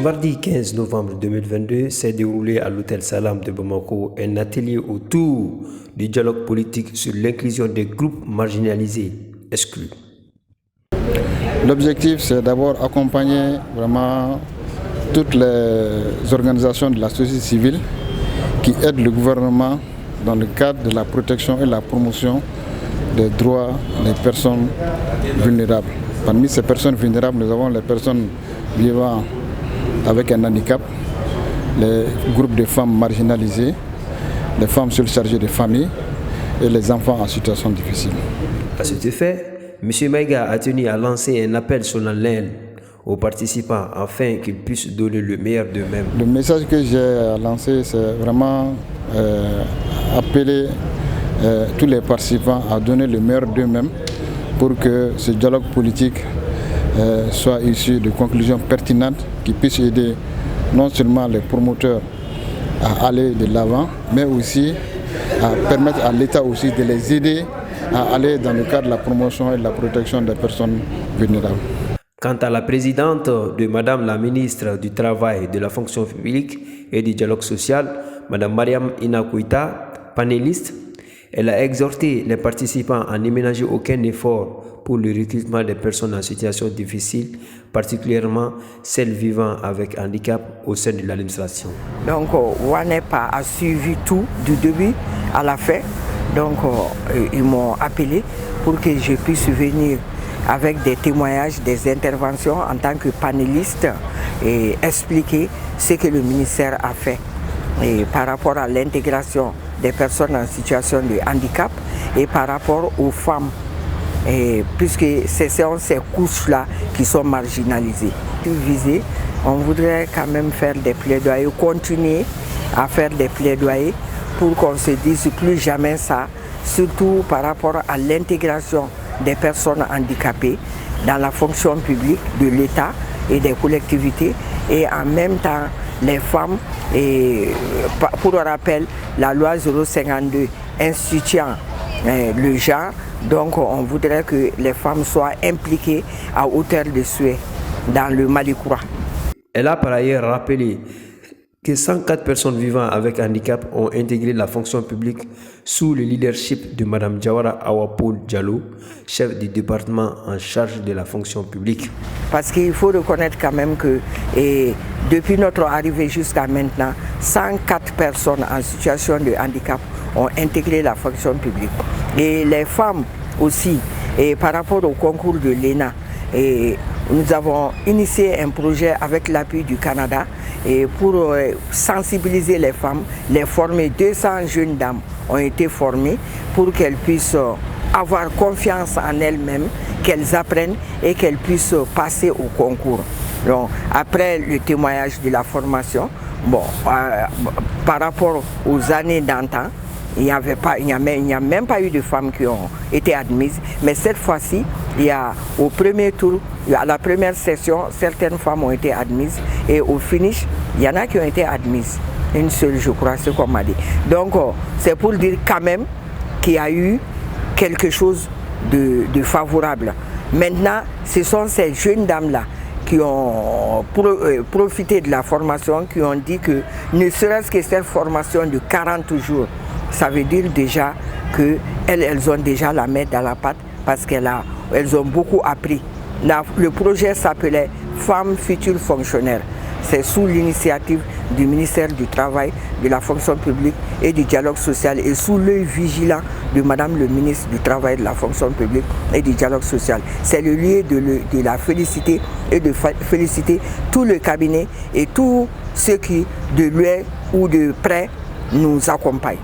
mardi 15 novembre 2022 s'est déroulé à l'hôtel Salam de Bamako un atelier autour du dialogue politique sur l'inclusion des groupes marginalisés exclus. L'objectif, c'est d'abord accompagner vraiment toutes les organisations de la société civile qui aident le gouvernement dans le cadre de la protection et la promotion des droits des personnes vulnérables. Parmi ces personnes vulnérables, nous avons les personnes vivant avec un handicap, les groupes de femmes marginalisées, les femmes surchargées de famille et les enfants en situation difficile. À cet effet, M. Maïga a tenu à lancer un appel solennel aux participants afin qu'ils puissent donner le meilleur d'eux-mêmes. Le message que j'ai lancé, c'est vraiment appeler tous les participants à donner le meilleur d'eux-mêmes pour que ce dialogue politique soit issu de conclusions pertinentes qui puissent aider non seulement les promoteurs à aller de l'avant, mais aussi à permettre à l'État aussi de les aider à aller dans le cadre de la promotion et de la protection des personnes vulnérables. Quant à la présidente de Madame la ministre du Travail, de la fonction publique et du dialogue social, Madame Mariam Inakouita, panéliste, elle a exhorté les participants à ne ménager aucun effort pour le recrutement des personnes en situation difficile, particulièrement celles vivant avec handicap au sein de l'administration. Donc, WANEP a suivi tout du début à la fin. Donc, ils m'ont appelé pour que je puisse venir avec des témoignages, des interventions en tant que panéliste et expliquer ce que le ministère a fait et par rapport à l'intégration des personnes en situation de handicap et par rapport aux femmes, et puisque ce sont ces couches-là qui sont marginalisées. On voudrait quand même faire des plaidoyers, continuer à faire des plaidoyers pour qu'on se dise plus jamais ça, surtout par rapport à l'intégration des personnes handicapées dans la fonction publique de l'État et des collectivités et en même temps les femmes, et pour rappel, la loi 052 instituant le genre, donc on voudrait que les femmes soient impliquées à hauteur de souhait dans le Mali-Koura. Elle a par ailleurs rappelé que 104 personnes vivant avec handicap ont intégré la fonction publique sous le leadership de Mme Diawara Awapoul Diallo, chef du département en charge de la fonction publique. Parce qu'il faut reconnaître quand même que depuis notre arrivée jusqu'à maintenant, 104 personnes en situation de handicap ont intégré la fonction publique. Et les femmes aussi, et par rapport au concours de l'ENA, nous avons initié un projet avec l'appui du Canada et pour sensibiliser les femmes, les former. 200 jeunes dames ont été formées pour qu'elles puissent avoir confiance en elles-mêmes, qu'elles apprennent et qu'elles puissent passer au concours. Donc, après le témoignage de la formation, par rapport aux années d'antan, il n'y a même pas eu de femmes qui ont été admises, mais cette fois-ci, au premier tour, à la première session, certaines femmes ont été admises et au finish, il y en a qui ont été admises. Une seule, je crois, c'est qu'on m'a dit. Donc, c'est pour dire quand même qu'il y a eu quelque chose de favorable. Maintenant, ce sont ces jeunes dames-là qui ont profité de la formation, qui ont dit que ne serait-ce que cette formation de 40 jours, ça veut dire déjà qu'elles ont déjà la main dans la pâte parce qu'elles ont beaucoup appris. Le projet s'appelait Femmes futures fonctionnaires. C'est sous l'initiative du ministère du Travail, de la fonction publique et du dialogue social et sous l'œil vigilant de Madame le ministre du Travail, de la fonction publique et du dialogue social. C'est le lieu de la féliciter et de féliciter tout le cabinet et tous ceux qui, de loin ou de près, nous accompagnent.